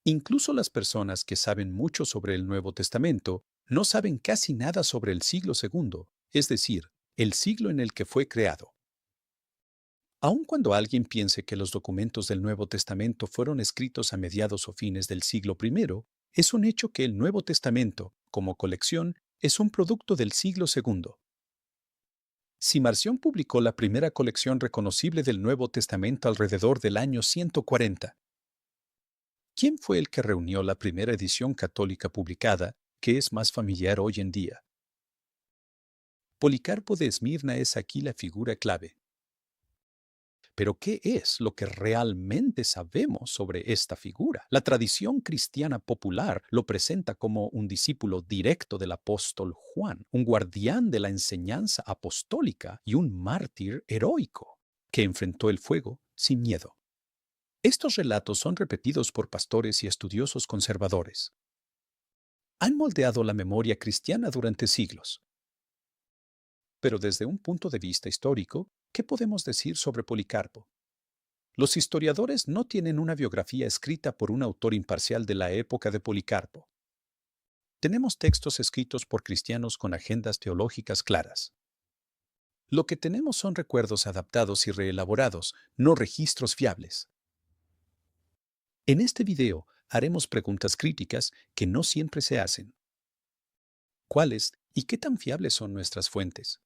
Incluso las personas que saben mucho sobre el Nuevo Testamento no saben casi nada sobre el siglo segundo, es decir, el siglo en el que fue creado. Aun cuando alguien piense que los documentos del Nuevo Testamento fueron escritos a mediados o fines del siglo primero, es un hecho que el Nuevo Testamento, como colección, es un producto del siglo segundo. Si Marción publicó la primera colección reconocible del Nuevo Testamento alrededor del año 140, ¿quién fue el que reunió la primera edición católica publicada, que es más familiar hoy en día? Policarpo de Esmirna es aquí la figura clave. Pero ¿qué es lo que realmente sabemos sobre esta figura? La tradición cristiana popular lo presenta como un discípulo directo del apóstol Juan, un guardián de la enseñanza apostólica y un mártir heroico, que enfrentó el fuego sin miedo. Estos relatos son repetidos por pastores y estudiosos conservadores. Han moldeado la memoria cristiana durante siglos. Pero desde un punto de vista histórico, ¿qué podemos decir sobre Policarpo? Los historiadores no tienen una biografía escrita por un autor imparcial de la época de Policarpo. Tenemos textos escritos por cristianos con agendas teológicas claras. Lo que tenemos son recuerdos adaptados y reelaborados, no registros fiables. En este video haremos preguntas críticas que no siempre se hacen. ¿Cuáles y qué tan fiables son nuestras fuentes?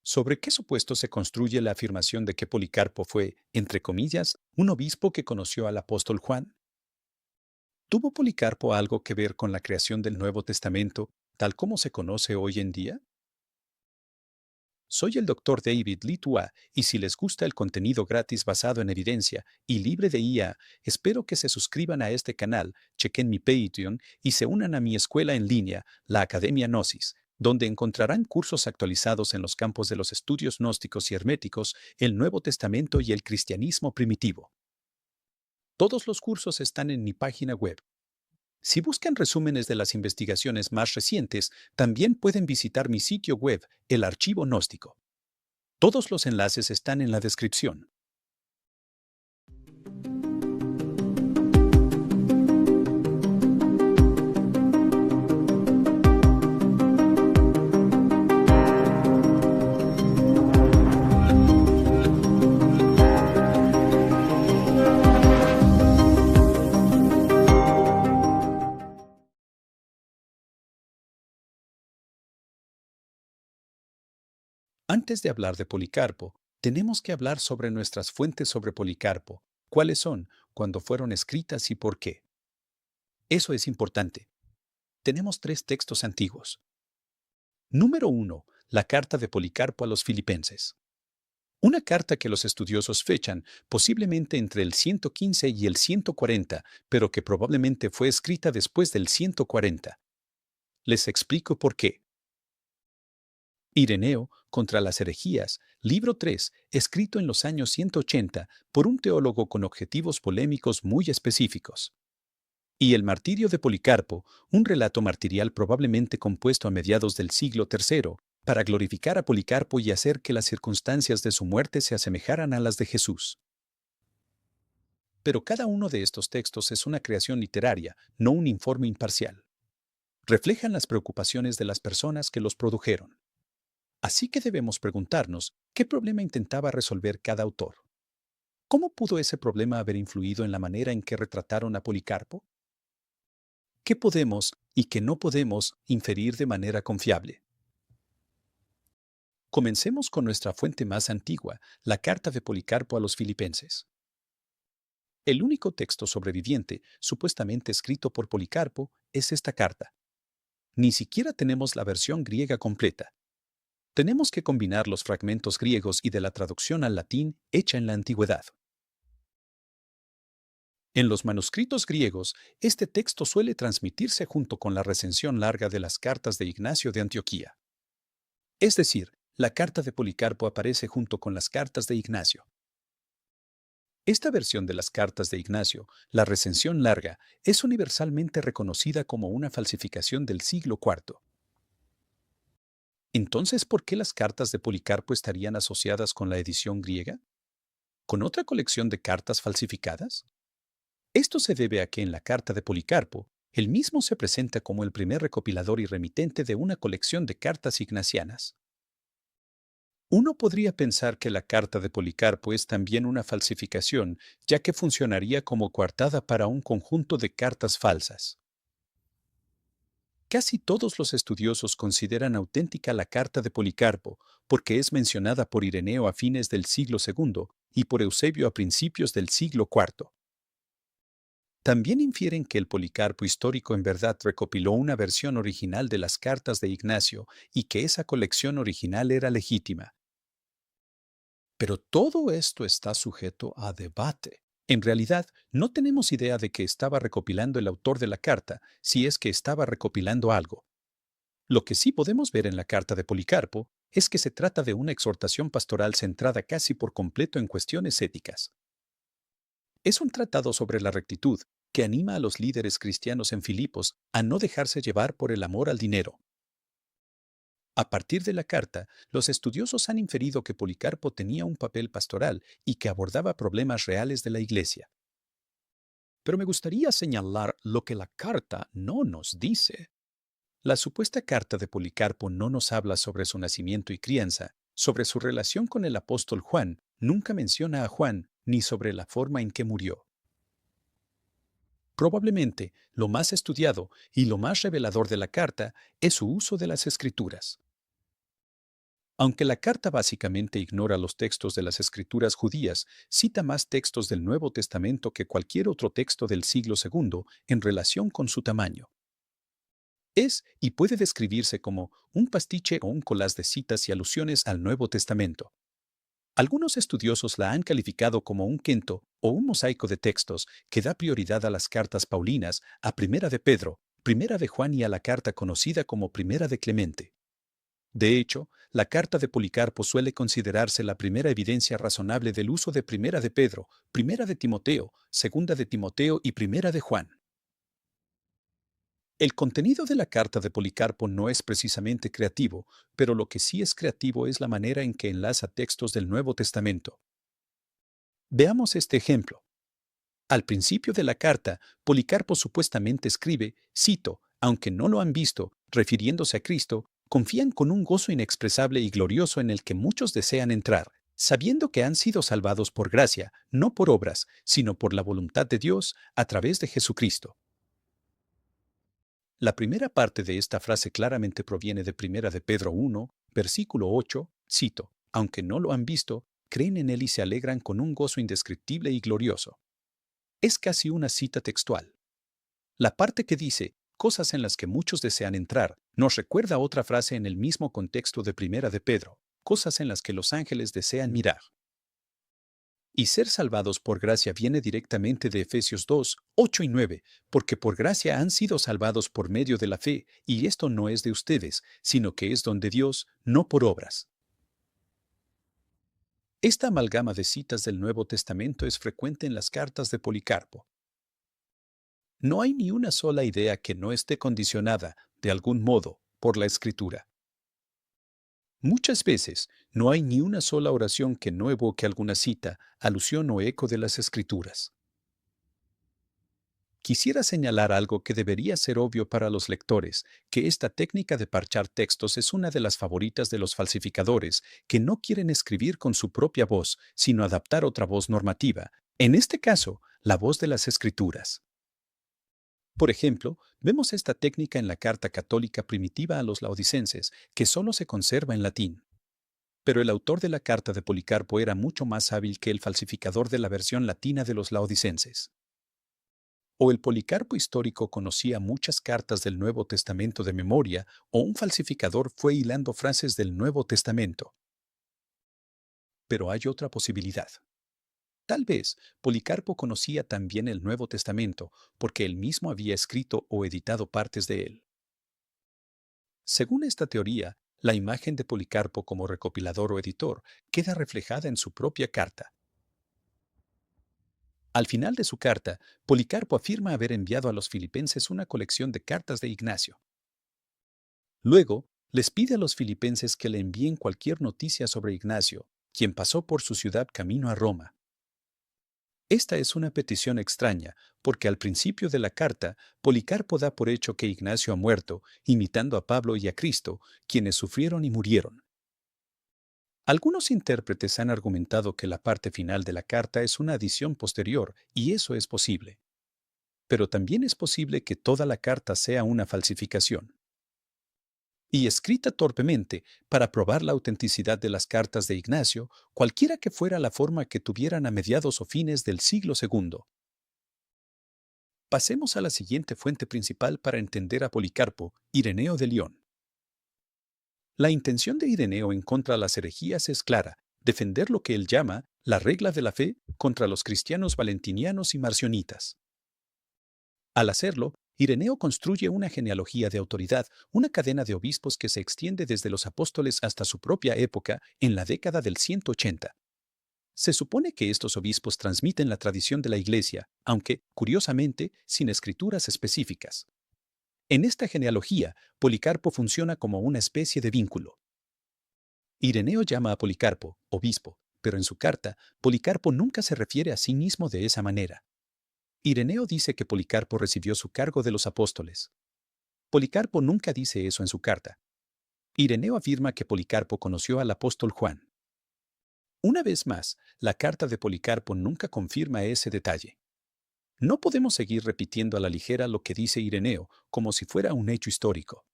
¿Sobre qué supuesto se construye la afirmación de que Policarpo fue, entre comillas, un obispo que conoció al apóstol Juan? ¿Tuvo Policarpo algo que ver con la creación del Nuevo Testamento, tal como se conoce hoy en día? Soy el Dr. David Litua, y si les gusta el contenido gratis basado en evidencia y libre de IA, espero que se suscriban a este canal, chequen mi Patreon y se unan a mi escuela en línea, la Academia Gnosis, donde encontrarán cursos actualizados en los campos de los estudios gnósticos y herméticos, el Nuevo Testamento y el cristianismo primitivo. Todos los cursos están en mi página web. Si buscan resúmenes de las investigaciones más recientes, también pueden visitar mi sitio web, el Archivo Gnóstico. Todos los enlaces están en la descripción. Antes de hablar de Policarpo, tenemos que hablar sobre nuestras fuentes sobre Policarpo, cuáles son, cuándo fueron escritas y por qué. Eso es importante. Tenemos tres textos antiguos. Número 1. La carta de Policarpo a los Filipenses. Una carta que los estudiosos fechan posiblemente entre el 115 y el 140, pero que probablemente fue escrita después del 140. Les explico por qué. Ireneo, contra las herejías, libro 3, escrito en los años 180 por un teólogo con objetivos polémicos muy específicos. Y el martirio de Policarpo, un relato martirial probablemente compuesto a mediados del siglo III, para glorificar a Policarpo y hacer que las circunstancias de su muerte se asemejaran a las de Jesús. Pero cada uno de estos textos es una creación literaria, no un informe imparcial. Reflejan las preocupaciones de las personas que los produjeron. Así que debemos preguntarnos qué problema intentaba resolver cada autor. ¿Cómo pudo ese problema haber influido en la manera en que retrataron a Policarpo? ¿Qué podemos y qué no podemos inferir de manera confiable? Comencemos con nuestra fuente más antigua, la carta de Policarpo a los Filipenses. El único texto sobreviviente, supuestamente escrito por Policarpo, es esta carta. Ni siquiera tenemos la versión griega completa. Tenemos que combinar los fragmentos griegos y de la traducción al latín hecha en la antigüedad. En los manuscritos griegos, este texto suele transmitirse junto con la recensión larga de las cartas de Ignacio de Antioquía. Es decir, la carta de Policarpo aparece junto con las cartas de Ignacio. Esta versión de las cartas de Ignacio, la recensión larga, es universalmente reconocida como una falsificación del siglo IV. Entonces, ¿por qué las cartas de Policarpo estarían asociadas con la edición griega? ¿Con otra colección de cartas falsificadas? Esto se debe a que en la carta de Policarpo, él mismo se presenta como el primer recopilador y remitente de una colección de cartas ignacianas. Uno podría pensar que la carta de Policarpo es también una falsificación, ya que funcionaría como coartada para un conjunto de cartas falsas. Casi todos los estudiosos consideran auténtica la carta de Policarpo, porque es mencionada por Ireneo a fines del siglo II y por Eusebio a principios del siglo IV. También infieren que el Policarpo histórico en verdad recopiló una versión original de las cartas de Ignacio y que esa colección original era legítima. Pero todo esto está sujeto a debate. En realidad, no tenemos idea de que estaba recopilando el autor de la carta, si es que estaba recopilando algo. Lo que sí podemos ver en la carta de Policarpo es que se trata de una exhortación pastoral centrada casi por completo en cuestiones éticas. Es un tratado sobre la rectitud que anima a los líderes cristianos en Filipos a no dejarse llevar por el amor al dinero. A partir de la carta, los estudiosos han inferido que Policarpo tenía un papel pastoral y que abordaba problemas reales de la Iglesia. Pero me gustaría señalar lo que la carta no nos dice. La supuesta carta de Policarpo no nos habla sobre su nacimiento y crianza, sobre su relación con el apóstol Juan, nunca menciona a Juan, ni sobre la forma en que murió. Probablemente lo más estudiado y lo más revelador de la carta es su uso de las escrituras. Aunque la carta básicamente ignora los textos de las escrituras judías, cita más textos del Nuevo Testamento que cualquier otro texto del siglo II en relación con su tamaño. Es y puede describirse como un pastiche o un collage de citas y alusiones al Nuevo Testamento. Algunos estudiosos la han calificado como un quinto o un mosaico de textos que da prioridad a las cartas paulinas, a Primera de Pedro, Primera de Juan y a la carta conocida como Primera de Clemente. De hecho, la carta de Policarpo suele considerarse la primera evidencia razonable del uso de Primera de Pedro, Primera de Timoteo, Segunda de Timoteo y Primera de Juan. El contenido de la carta de Policarpo no es precisamente creativo, pero lo que sí es creativo es la manera en que enlaza textos del Nuevo Testamento. Veamos este ejemplo. Al principio de la carta, Policarpo supuestamente escribe, cito, aunque no lo han visto, refiriéndose a Cristo, confían con un gozo inexpresable y glorioso en el que muchos desean entrar, sabiendo que han sido salvados por gracia, no por obras, sino por la voluntad de Dios a través de Jesucristo. La primera parte de esta frase claramente proviene de Primera de Pedro 1, versículo 8, cito, aunque no lo han visto, creen en Él y se alegran con un gozo indescriptible y glorioso. Es casi una cita textual. La parte que dice, cosas en las que muchos desean entrar, nos recuerda otra frase en el mismo contexto de Primera de Pedro, cosas en las que los ángeles desean mirar. Y ser salvados por gracia viene directamente de Efesios 2, 8 y 9, porque por gracia han sido salvados por medio de la fe, y esto no es de ustedes, sino que es don de Dios, no por obras. Esta amalgama de citas del Nuevo Testamento es frecuente en las cartas de Policarpo. No hay ni una sola idea que no esté condicionada, de algún modo, por la Escritura. Muchas veces no hay ni una sola oración que no evoque alguna cita, alusión o eco de las Escrituras. Quisiera señalar algo que debería ser obvio para los lectores, que esta técnica de parchar textos es una de las favoritas de los falsificadores, que no quieren escribir con su propia voz, sino adaptar otra voz normativa, en este caso, la voz de las Escrituras. Por ejemplo, vemos esta técnica en la carta católica primitiva a los laodicenses, que solo se conserva en latín. Pero el autor de la carta de Policarpo era mucho más hábil que el falsificador de la versión latina de los laodicenses. O el Policarpo histórico conocía muchas cartas del Nuevo Testamento de memoria, o un falsificador fue hilando frases del Nuevo Testamento. Pero hay otra posibilidad. Tal vez Policarpo conocía también el Nuevo Testamento, porque él mismo había escrito o editado partes de él. Según esta teoría, la imagen de Policarpo como recopilador o editor queda reflejada en su propia carta. Al final de su carta, Policarpo afirma haber enviado a los filipenses una colección de cartas de Ignacio. Luego, les pide a los filipenses que le envíen cualquier noticia sobre Ignacio, quien pasó por su ciudad camino a Roma. Esta es una petición extraña, porque al principio de la carta, Policarpo da por hecho que Ignacio ha muerto, imitando a Pablo y a Cristo, quienes sufrieron y murieron. Algunos intérpretes han argumentado que la parte final de la carta es una adición posterior, y eso es posible. Pero también es posible que toda la carta sea una falsificación. Y escrita torpemente para probar la autenticidad de las cartas de Ignacio, cualquiera que fuera la forma que tuvieran a mediados o fines del siglo segundo. Pasemos a la siguiente fuente principal para entender a Policarpo, Ireneo de León. La intención de Ireneo en contra de las herejías es clara: defender lo que él llama la regla de la fe contra los cristianos valentinianos y marcionitas. Al hacerlo, Ireneo construye una genealogía de autoridad, una cadena de obispos que se extiende desde los apóstoles hasta su propia época, en la década del 180. Se supone que estos obispos transmiten la tradición de la Iglesia, aunque, curiosamente, sin escrituras específicas. En esta genealogía, Policarpo funciona como una especie de vínculo. Ireneo llama a Policarpo obispo, pero en su carta, Policarpo nunca se refiere a sí mismo de esa manera. Ireneo dice que Policarpo recibió su cargo de los apóstoles. Policarpo nunca dice eso en su carta. Ireneo afirma que Policarpo conoció al apóstol Juan. Una vez más, la carta de Policarpo nunca confirma ese detalle. No podemos seguir repitiendo a la ligera lo que dice Ireneo, como si fuera un hecho histórico.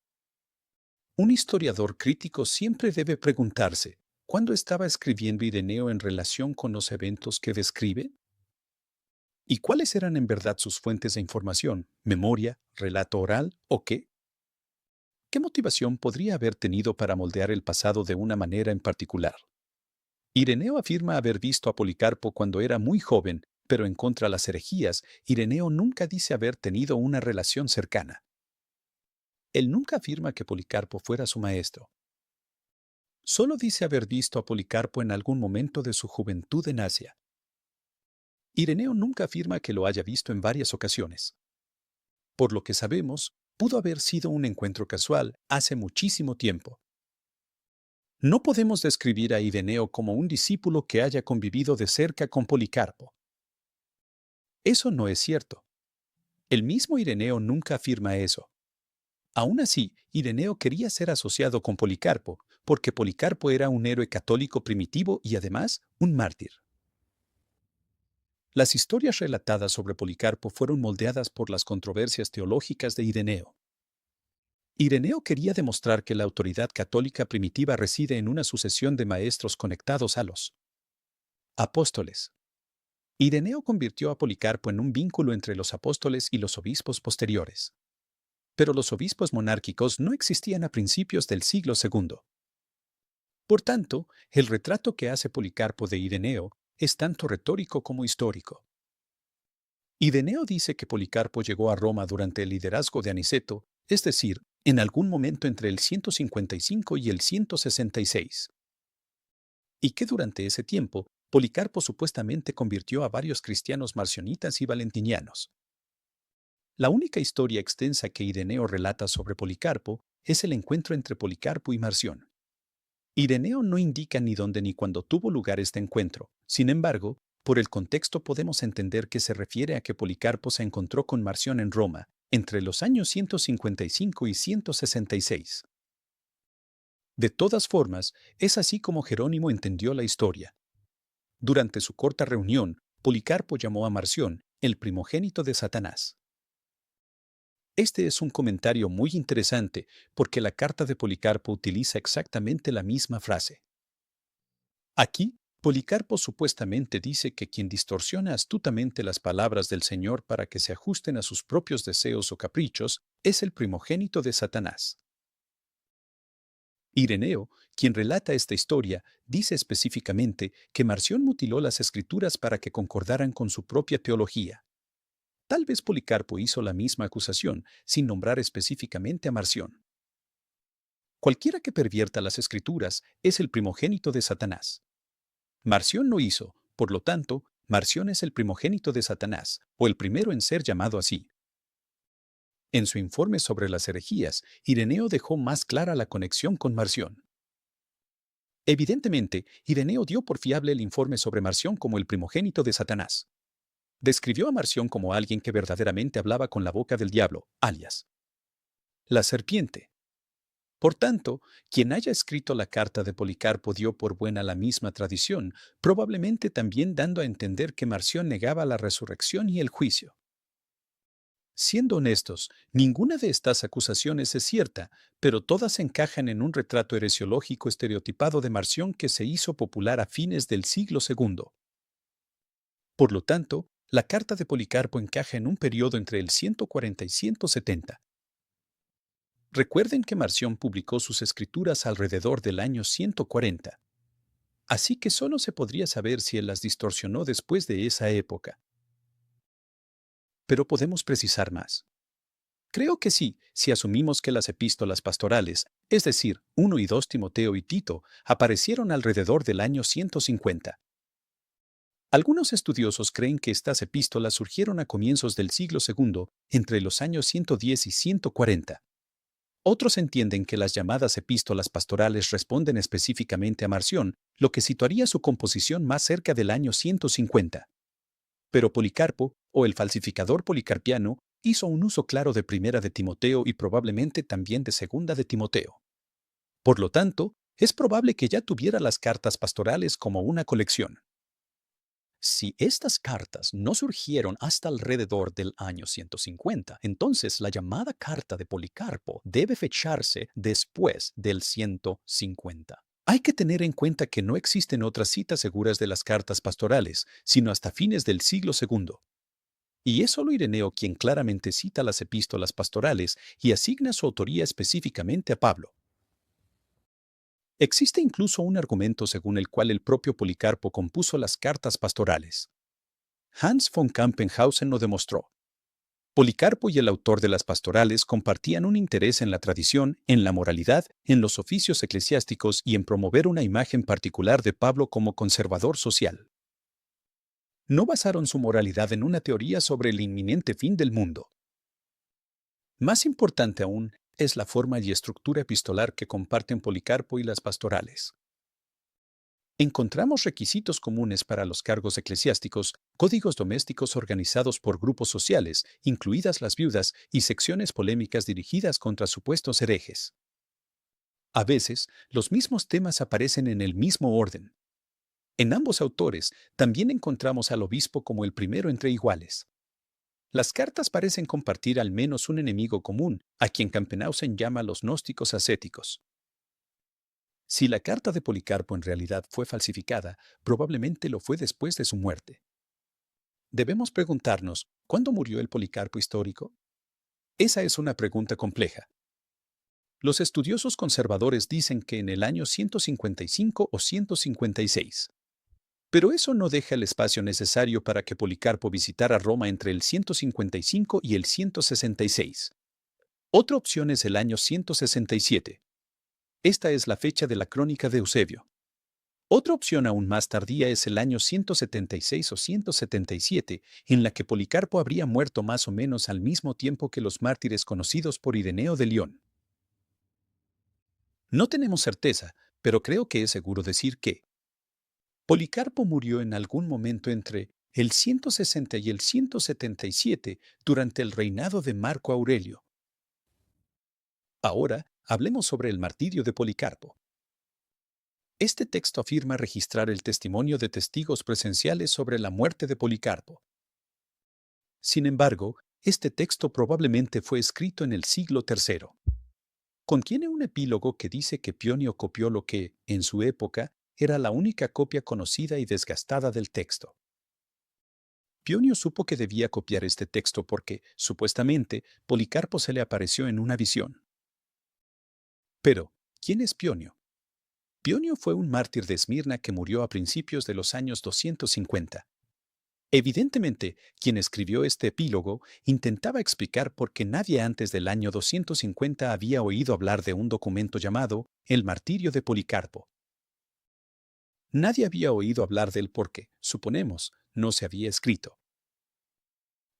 Un historiador crítico siempre debe preguntarse: ¿cuándo estaba escribiendo Ireneo en relación con los eventos que describe? ¿Y cuáles eran en verdad sus fuentes de información? ¿Memoria, relato oral o qué? ¿Qué motivación podría haber tenido para moldear el pasado de una manera en particular? Ireneo afirma haber visto a Policarpo cuando era muy joven, pero en contra de las herejías, Ireneo nunca dice haber tenido una relación cercana. Él nunca afirma que Policarpo fuera su maestro. Solo dice haber visto a Policarpo en algún momento de su juventud en Asia. Ireneo nunca afirma que lo haya visto en varias ocasiones. Por lo que sabemos, pudo haber sido un encuentro casual hace muchísimo tiempo. No podemos describir a Ireneo como un discípulo que haya convivido de cerca con Policarpo. Eso no es cierto. El mismo Ireneo nunca afirma eso. Aún así, Ireneo quería ser asociado con Policarpo, porque Policarpo era un héroe católico primitivo y además un mártir. Las historias relatadas sobre Policarpo fueron moldeadas por las controversias teológicas de Ireneo. Ireneo quería demostrar que la autoridad católica primitiva reside en una sucesión de maestros conectados a los apóstoles. Ireneo convirtió a Policarpo en un vínculo entre los apóstoles y los obispos posteriores. Pero los obispos monárquicos no existían a principios del siglo segundo. Por tanto, el retrato que hace Policarpo de Ireneo es tanto retórico como histórico. Ireneo dice que Policarpo llegó a Roma durante el liderazgo de Aniceto, es decir, en algún momento entre el 155 y el 166. Y que durante ese tiempo, Policarpo supuestamente convirtió a varios cristianos marcionitas y valentinianos. La única historia extensa que Ireneo relata sobre Policarpo es el encuentro entre Policarpo y Marción. Ireneo no indica ni dónde ni cuándo tuvo lugar este encuentro. Sin embargo, por el contexto podemos entender que se refiere a que Policarpo se encontró con Marción en Roma entre los años 155 y 166. De todas formas, es así como Jerónimo entendió la historia. Durante su corta reunión, Policarpo llamó a Marción el primogénito de Satanás. Este es un comentario muy interesante porque la carta de Policarpo utiliza exactamente la misma frase. Aquí, Policarpo supuestamente dice que quien distorsiona astutamente las palabras del Señor para que se ajusten a sus propios deseos o caprichos es el primogénito de Satanás. Ireneo, quien relata esta historia, dice específicamente que Marción mutiló las escrituras para que concordaran con su propia teología. Tal vez Policarpo hizo la misma acusación, sin nombrar específicamente a Marción. Cualquiera que pervierta las escrituras es el primogénito de Satanás. Marción lo hizo, por lo tanto, Marción es el primogénito de Satanás, o el primero en ser llamado así. En su informe sobre las herejías, Ireneo dejó más clara la conexión con Marción. Evidentemente, Ireneo dio por fiable el informe sobre Marción como el primogénito de Satanás. Describió a Marción como alguien que verdaderamente hablaba con la boca del diablo, alias, la serpiente. Por tanto, quien haya escrito la carta de Policarpo dio por buena la misma tradición, probablemente también dando a entender que Marción negaba la resurrección y el juicio. Siendo honestos, ninguna de estas acusaciones es cierta, pero todas encajan en un retrato heresiológico estereotipado de Marción que se hizo popular a fines del siglo segundo. Por lo tanto, la carta de Policarpo encaja en un periodo entre el 140 y 170. Recuerden que Marción publicó sus escrituras alrededor del año 140, así que solo se podría saber si él las distorsionó después de esa época. Pero podemos precisar más. Creo que sí, si asumimos que las epístolas pastorales, es decir, 1 y 2 Timoteo y Tito, aparecieron alrededor del año 150. Algunos estudiosos creen que estas epístolas surgieron a comienzos del siglo segundo, entre los años 110 y 140. Otros entienden que las llamadas epístolas pastorales responden específicamente a Marción, lo que situaría su composición más cerca del año 150. Pero Policarpo, o el falsificador policarpiano, hizo un uso claro de Primera de Timoteo y probablemente también de Segunda de Timoteo. Por lo tanto, es probable que ya tuviera las cartas pastorales como una colección. Si estas cartas no surgieron hasta alrededor del año 150, entonces la llamada carta de Policarpo debe fecharse después del 150. Hay que tener en cuenta que no existen otras citas seguras de las cartas pastorales, sino hasta fines del siglo segundo. Y es solo Ireneo quien claramente cita las epístolas pastorales y asigna su autoría específicamente a Pablo. Existe incluso un argumento según el cual el propio Policarpo compuso las cartas pastorales. Hans von Campenhausen lo demostró. Policarpo y el autor de las pastorales compartían un interés en la tradición, en la moralidad, en los oficios eclesiásticos y en promover una imagen particular de Pablo como conservador social. No basaron su moralidad en una teoría sobre el inminente fin del mundo. Más importante aún es la forma y estructura epistolar que comparten Policarpo y las pastorales. Encontramos requisitos comunes para los cargos eclesiásticos, códigos domésticos organizados por grupos sociales, incluidas las viudas, y secciones polémicas dirigidas contra supuestos herejes. A veces, los mismos temas aparecen en el mismo orden. En ambos autores, también encontramos al obispo como el primero entre iguales. Las cartas parecen compartir al menos un enemigo común, a quien Campenhausen llama los gnósticos ascéticos. Si la carta de Policarpo en realidad fue falsificada, probablemente lo fue después de su muerte. Debemos preguntarnos, ¿cuándo murió el Policarpo histórico? Esa es una pregunta compleja. Los estudiosos conservadores dicen que en el año 155 o 156. Pero eso no deja el espacio necesario para que Policarpo visitara Roma entre el 155 y el 166. Otra opción es el año 167. Esta es la fecha de la crónica de Eusebio. Otra opción aún más tardía es el año 176 o 177, en la que Policarpo habría muerto más o menos al mismo tiempo que los mártires conocidos por Ireneo de León. No tenemos certeza, pero creo que es seguro decir que Policarpo murió en algún momento entre el 160 y el 177 durante el reinado de Marco Aurelio. Ahora, hablemos sobre el martirio de Policarpo. Este texto afirma registrar el testimonio de testigos presenciales sobre la muerte de Policarpo. Sin embargo, este texto probablemente fue escrito en el siglo III. Contiene un epílogo que dice que Pionio copió lo que, en su época, era la única copia conocida y desgastada del texto. Pionio supo que debía copiar este texto porque, supuestamente, Policarpo se le apareció en una visión. Pero, ¿quién es Pionio? Pionio fue un mártir de Esmirna que murió a principios de los años 250. Evidentemente, quien escribió este epílogo intentaba explicar por qué nadie antes del año 250 había oído hablar de un documento llamado El Martirio de Policarpo. Nadie había oído hablar de él porque, suponemos, no se había escrito.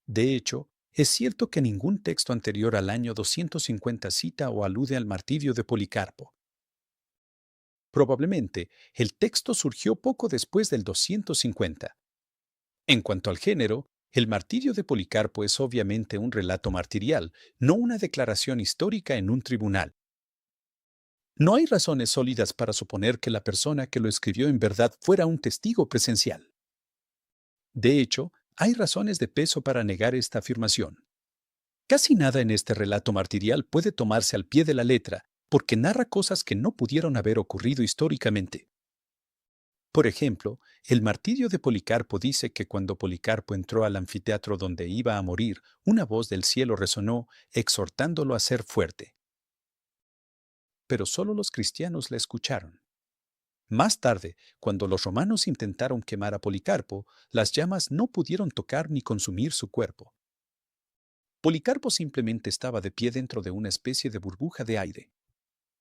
De hecho, es cierto que ningún texto anterior al año 250 cita o alude al martirio de Policarpo. Probablemente, el texto surgió poco después del 250. En cuanto al género, El martirio de Policarpo es obviamente un relato martirial, no una declaración histórica en un tribunal. No hay razones sólidas para suponer que la persona que lo escribió en verdad fuera un testigo presencial. De hecho, hay razones de peso para negar esta afirmación. Casi nada en este relato martirial puede tomarse al pie de la letra, porque narra cosas que no pudieron haber ocurrido históricamente. Por ejemplo, el martirio de Policarpo dice que cuando Policarpo entró al anfiteatro donde iba a morir, una voz del cielo resonó, exhortándolo a ser fuerte. Pero solo los cristianos la escucharon. Más tarde, cuando los romanos intentaron quemar a Policarpo, las llamas no pudieron tocar ni consumir su cuerpo. Policarpo simplemente estaba de pie dentro de una especie de burbuja de aire.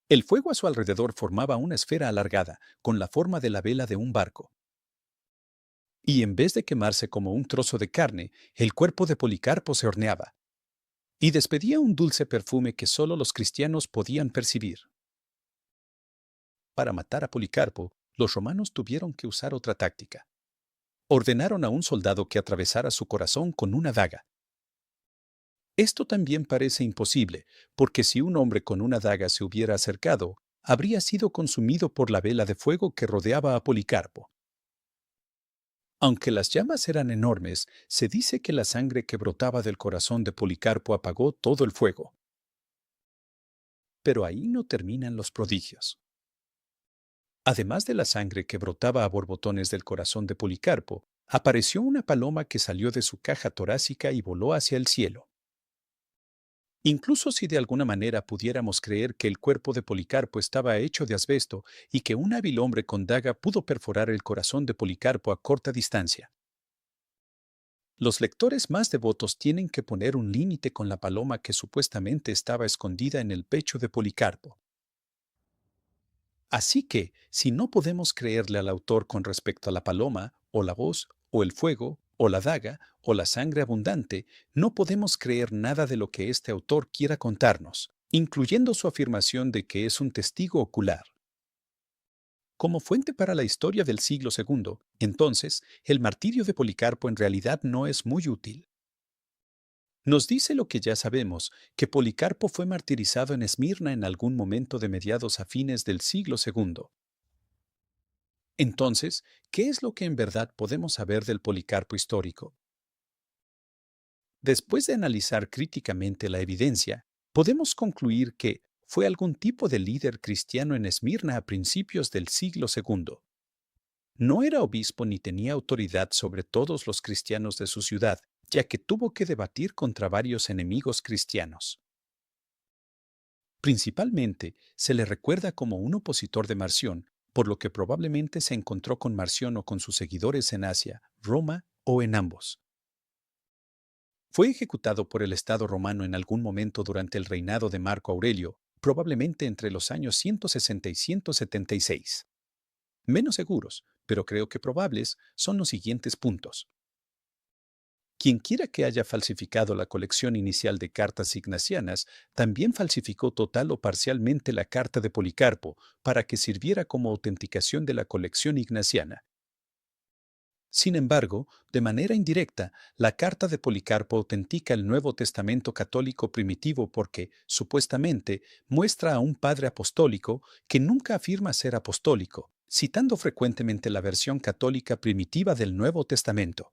El fuego a su alrededor formaba una esfera alargada, con la forma de la vela de un barco. Y en vez de quemarse como un trozo de carne, el cuerpo de Policarpo se horneaba, y despedía un dulce perfume que solo los cristianos podían percibir. Para matar a Policarpo, los romanos tuvieron que usar otra táctica. Ordenaron a un soldado que atravesara su corazón con una daga. Esto también parece imposible, porque si un hombre con una daga se hubiera acercado, habría sido consumido por la vela de fuego que rodeaba a Policarpo. Aunque las llamas eran enormes, se dice que la sangre que brotaba del corazón de Policarpo apagó todo el fuego. Pero ahí no terminan los prodigios. Además de la sangre que brotaba a borbotones del corazón de Policarpo, apareció una paloma que salió de su caja torácica y voló hacia el cielo. Incluso si de alguna manera pudiéramos creer que el cuerpo de Policarpo estaba hecho de asbesto y que un hábil hombre con daga pudo perforar el corazón de Policarpo a corta distancia, los lectores más devotos tienen que poner un límite con la paloma que supuestamente estaba escondida en el pecho de Policarpo. Así que, si no podemos creerle al autor con respecto a la paloma, o la voz, o el fuego, o la daga, o la sangre abundante, no podemos creer nada de lo que este autor quiera contarnos, incluyendo su afirmación de que es un testigo ocular. Como fuente para la historia del siglo II, entonces, el martirio de Policarpo en realidad no es muy útil. Nos dice lo que ya sabemos, que Policarpo fue martirizado en Esmirna en algún momento de mediados a fines del siglo II. Entonces, ¿qué es lo que en verdad podemos saber del Policarpo histórico? Después de analizar críticamente la evidencia, podemos concluir que fue algún tipo de líder cristiano en Esmirna a principios del siglo II. No era obispo ni tenía autoridad sobre todos los cristianos de su ciudad, ya que tuvo que debatir contra varios enemigos cristianos. Principalmente, se le recuerda como un opositor de Marción, por lo que probablemente se encontró con Marción o con sus seguidores en Asia, Roma o en ambos. Fue ejecutado por el Estado romano en algún momento durante el reinado de Marco Aurelio, probablemente entre los años 160 y 176. Menos seguros, pero creo que probables, son los siguientes puntos. Quienquiera que haya falsificado la colección inicial de cartas ignacianas, también falsificó total o parcialmente la carta de Policarpo para que sirviera como autenticación de la colección ignaciana. Sin embargo, de manera indirecta, la carta de Policarpo autentica el Nuevo Testamento católico primitivo porque, supuestamente, muestra a un padre apostólico que nunca afirma ser apostólico, citando frecuentemente la versión católica primitiva del Nuevo Testamento.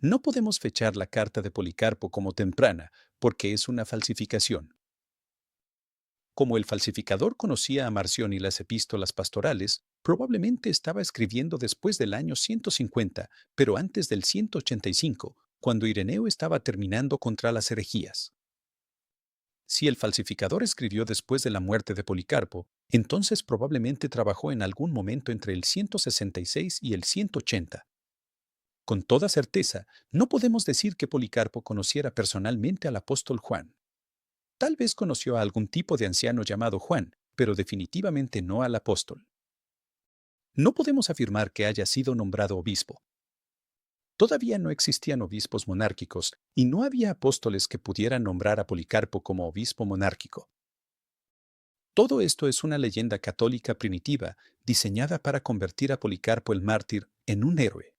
No podemos fechar la carta de Policarpo como temprana, porque es una falsificación. Como el falsificador conocía a Marción y las epístolas pastorales, probablemente estaba escribiendo después del año 150, pero antes del 185, cuando Ireneo estaba terminando contra las herejías. Si el falsificador escribió después de la muerte de Policarpo, entonces probablemente trabajó en algún momento entre el 166 y el 180. Con toda certeza, no podemos decir que Policarpo conociera personalmente al apóstol Juan. Tal vez conoció a algún tipo de anciano llamado Juan, pero definitivamente no al apóstol. No podemos afirmar que haya sido nombrado obispo. Todavía no existían obispos monárquicos y no había apóstoles que pudieran nombrar a Policarpo como obispo monárquico. Todo esto es una leyenda católica primitiva diseñada para convertir a Policarpo el mártir en un héroe.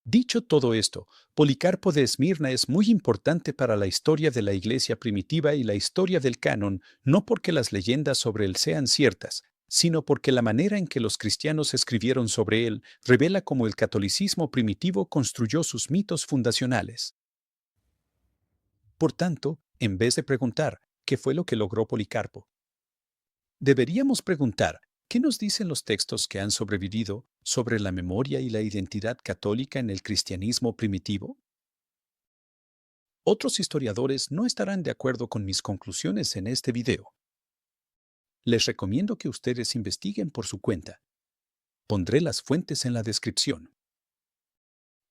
Dicho todo esto, Policarpo de Esmirna es muy importante para la historia de la Iglesia primitiva y la historia del canon, no porque las leyendas sobre él sean ciertas, sino porque la manera en que los cristianos escribieron sobre él revela cómo el catolicismo primitivo construyó sus mitos fundacionales. Por tanto, en vez de preguntar qué fue lo que logró Policarpo, deberíamos preguntar qué nos dicen los textos que han sobrevivido sobre la memoria y la identidad católica en el cristianismo primitivo. Otros historiadores no estarán de acuerdo con mis conclusiones en este video. Les recomiendo que ustedes investiguen por su cuenta. Pondré las fuentes en la descripción.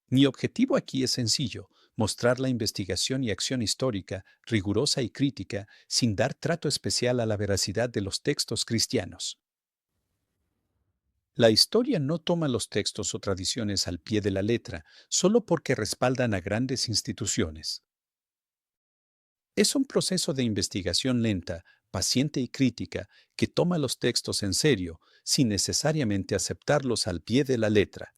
Mi objetivo aquí es sencillo: mostrar la investigación y acción histórica, rigurosa y crítica, sin dar trato especial a la veracidad de los textos cristianos. La historia no toma los textos o tradiciones al pie de la letra, solo porque respaldan a grandes instituciones. Es un proceso de investigación lenta, paciente y crítica que toma los textos en serio, sin necesariamente aceptarlos al pie de la letra.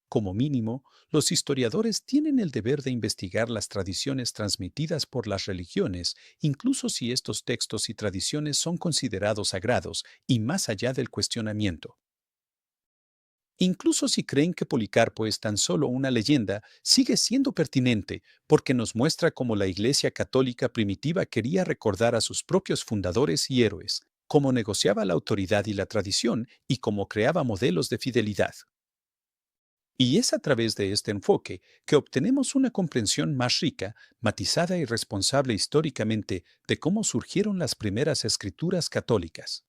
Como mínimo, los historiadores tienen el deber de investigar las tradiciones transmitidas por las religiones, incluso si estos textos y tradiciones son considerados sagrados y más allá del cuestionamiento. Incluso si creen que Policarpo es tan solo una leyenda, sigue siendo pertinente porque nos muestra cómo la Iglesia Católica primitiva quería recordar a sus propios fundadores y héroes, cómo negociaba la autoridad y la tradición y cómo creaba modelos de fidelidad. Y es a través de este enfoque que obtenemos una comprensión más rica, matizada y responsable históricamente de cómo surgieron las primeras escrituras católicas.